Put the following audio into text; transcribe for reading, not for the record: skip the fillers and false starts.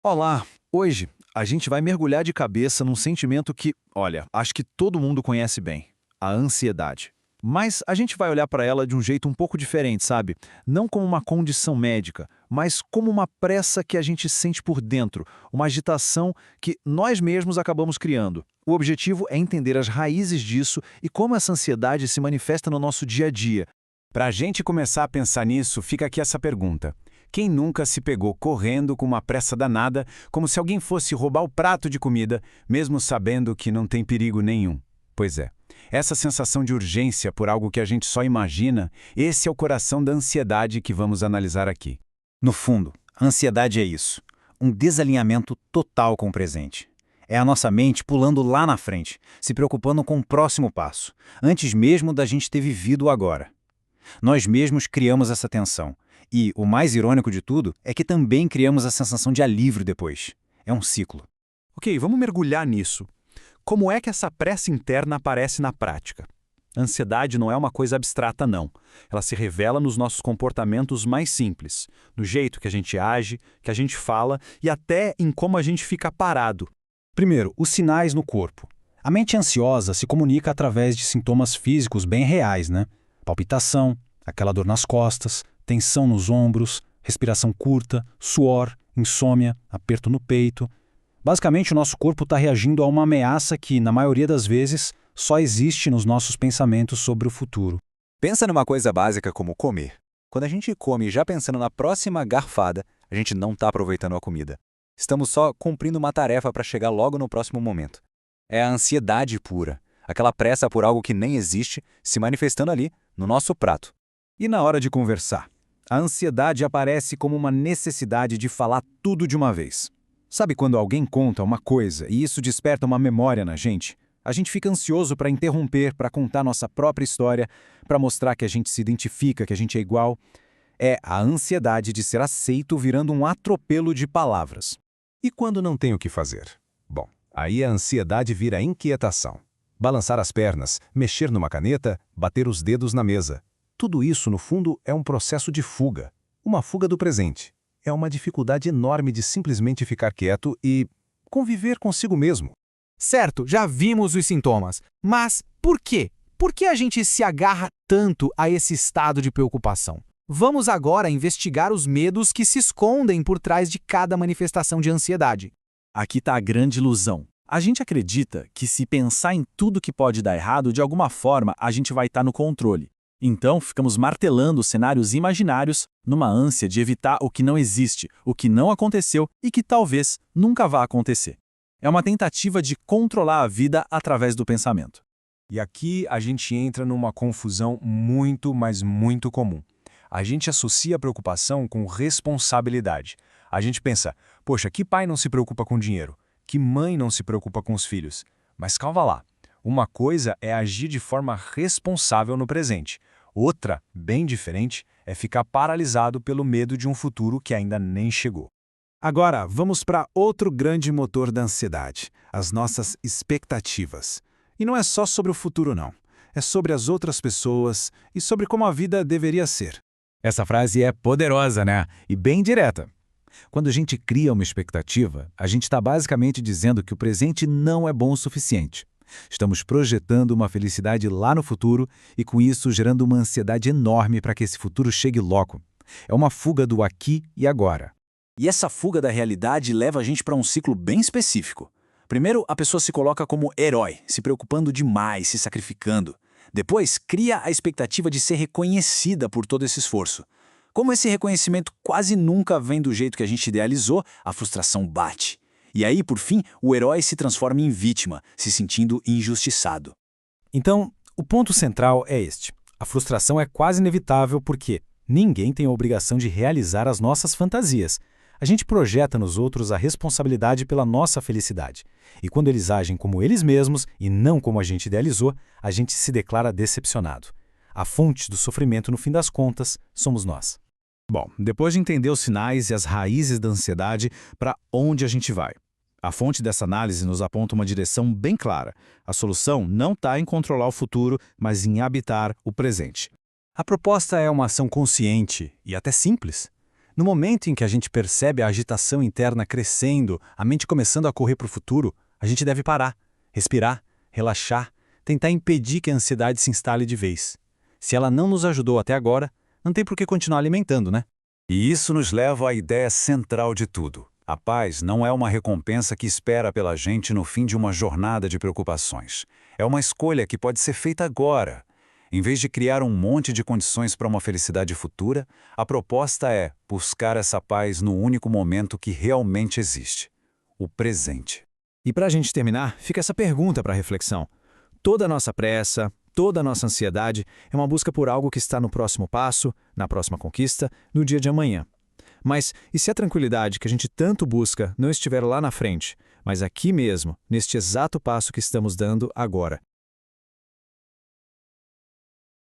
Olá! Hoje a gente vai mergulhar de cabeça num sentimento que, olha, acho que todo mundo conhece bem: a ansiedade. Mas a gente vai olhar para ela de um jeito um pouco diferente, sabe? Não como uma condição médica, mas como uma pressa que a gente sente por dentro, uma agitação que nós mesmos acabamos criando. O objetivo é entender as raízes disso e como essa ansiedade se manifesta no nosso dia a dia. Para a gente começar a pensar nisso, fica aqui essa pergunta. Quem nunca se pegou correndo com uma pressa danada, como se alguém fosse roubar o prato de comida, mesmo sabendo que não tem perigo nenhum? Pois é, essa sensação de urgência por algo que a gente só imagina, esse é o coração da ansiedade que vamos analisar aqui. No fundo, a ansiedade é isso, um desalinhamento total com o presente. É a nossa mente pulando lá na frente, se preocupando com o próximo passo, antes mesmo da gente ter vivido o agora. Nós mesmos criamos essa tensão. E o mais irônico de tudo é que também criamos a sensação de alívio depois. É um ciclo. Ok, vamos mergulhar nisso. Como é que essa pressa interna aparece na prática? A ansiedade não é uma coisa abstrata, não. Ela se revela nos nossos comportamentos mais simples, no jeito que a gente age, que a gente fala e até em como a gente fica parado. Primeiro, os sinais no corpo. A mente ansiosa se comunica através de sintomas físicos bem reais, né? Palpitação, aquela dor nas costas, tensão nos ombros, respiração curta, suor, insônia, aperto no peito. Basicamente, o nosso corpo está reagindo a uma ameaça que, na maioria das vezes, só existe nos nossos pensamentos sobre o futuro. Pensa numa coisa básica como comer. Quando a gente come já pensando na próxima garfada, a gente não está aproveitando a comida. Estamos só cumprindo uma tarefa para chegar logo no próximo momento. É a ansiedade pura, aquela pressa por algo que nem existe, se manifestando ali, no nosso prato. E na hora de conversar? A ansiedade aparece como uma necessidade de falar tudo de uma vez. Sabe quando alguém conta uma coisa e isso desperta uma memória na gente? A gente fica ansioso para interromper, para contar nossa própria história, para mostrar que a gente se identifica, que a gente é igual. É a ansiedade de ser aceito virando um atropelo de palavras. E quando não tem o que fazer? Bom, aí a ansiedade vira inquietação. Balançar as pernas, mexer numa caneta, bater os dedos na mesa. Tudo isso, no fundo, é um processo de fuga. Uma fuga do presente. É uma dificuldade enorme de simplesmente ficar quieto e conviver consigo mesmo. Certo, já vimos os sintomas. Mas por quê? Por que a gente se agarra tanto a esse estado de preocupação? Vamos agora investigar os medos que se escondem por trás de cada manifestação de ansiedade. Aqui está a grande ilusão. A gente acredita que se pensar em tudo que pode dar errado, de alguma forma a gente vai estar no controle. Então, ficamos martelando cenários imaginários numa ânsia de evitar o que não existe, o que não aconteceu e que talvez nunca vá acontecer. É uma tentativa de controlar a vida através do pensamento. E aqui a gente entra numa confusão muito, mas muito comum. A gente associa a preocupação com responsabilidade. A gente pensa, poxa, que pai não se preocupa com dinheiro? Que mãe não se preocupa com os filhos? Mas calma lá. Uma coisa é agir de forma responsável no presente. Outra, bem diferente, é ficar paralisado pelo medo de um futuro que ainda nem chegou. Agora, vamos para outro grande motor da ansiedade, as nossas expectativas. E não é só sobre o futuro, não. É sobre as outras pessoas e sobre como a vida deveria ser. Essa frase é poderosa, né? E bem direta. Quando a gente cria uma expectativa, a gente está basicamente dizendo que o presente não é bom o suficiente. Estamos projetando uma felicidade lá no futuro e, com isso, gerando uma ansiedade enorme para que esse futuro chegue logo. É uma fuga do aqui e agora. E essa fuga da realidade leva a gente para um ciclo bem específico. Primeiro, a pessoa se coloca como herói, se preocupando demais, se sacrificando. Depois, cria a expectativa de ser reconhecida por todo esse esforço. Como esse reconhecimento quase nunca vem do jeito que a gente idealizou, a frustração bate. E aí, por fim, o herói se transforma em vítima, se sentindo injustiçado. Então, o ponto central é este. A frustração é quase inevitável porque ninguém tem a obrigação de realizar as nossas fantasias. A gente projeta nos outros a responsabilidade pela nossa felicidade. E quando eles agem como eles mesmos e não como a gente idealizou, a gente se declara decepcionado. A fonte do sofrimento, no fim das contas, somos nós. Bom, depois de entender os sinais e as raízes da ansiedade, para onde a gente vai? A fonte dessa análise nos aponta uma direção bem clara. A solução não está em controlar o futuro, mas em habitar o presente. A proposta é uma ação consciente e até simples. No momento em que a gente percebe a agitação interna crescendo, a mente começando a correr para o futuro, a gente deve parar, respirar, relaxar, tentar impedir que a ansiedade se instale de vez. Se ela não nos ajudou até agora, não tem por que continuar alimentando, né? E isso nos leva à ideia central de tudo. A paz não é uma recompensa que espera pela gente no fim de uma jornada de preocupações. É uma escolha que pode ser feita agora. Em vez de criar um monte de condições para uma felicidade futura, a proposta é buscar essa paz no único momento que realmente existe: o presente. E para a gente terminar, fica essa pergunta para reflexão. Toda a nossa pressa, toda a nossa ansiedade é uma busca por algo que está no próximo passo, na próxima conquista, no dia de amanhã. Mas e se a tranquilidade que a gente tanto busca não estiver lá na frente, mas aqui mesmo, neste exato passo que estamos dando agora?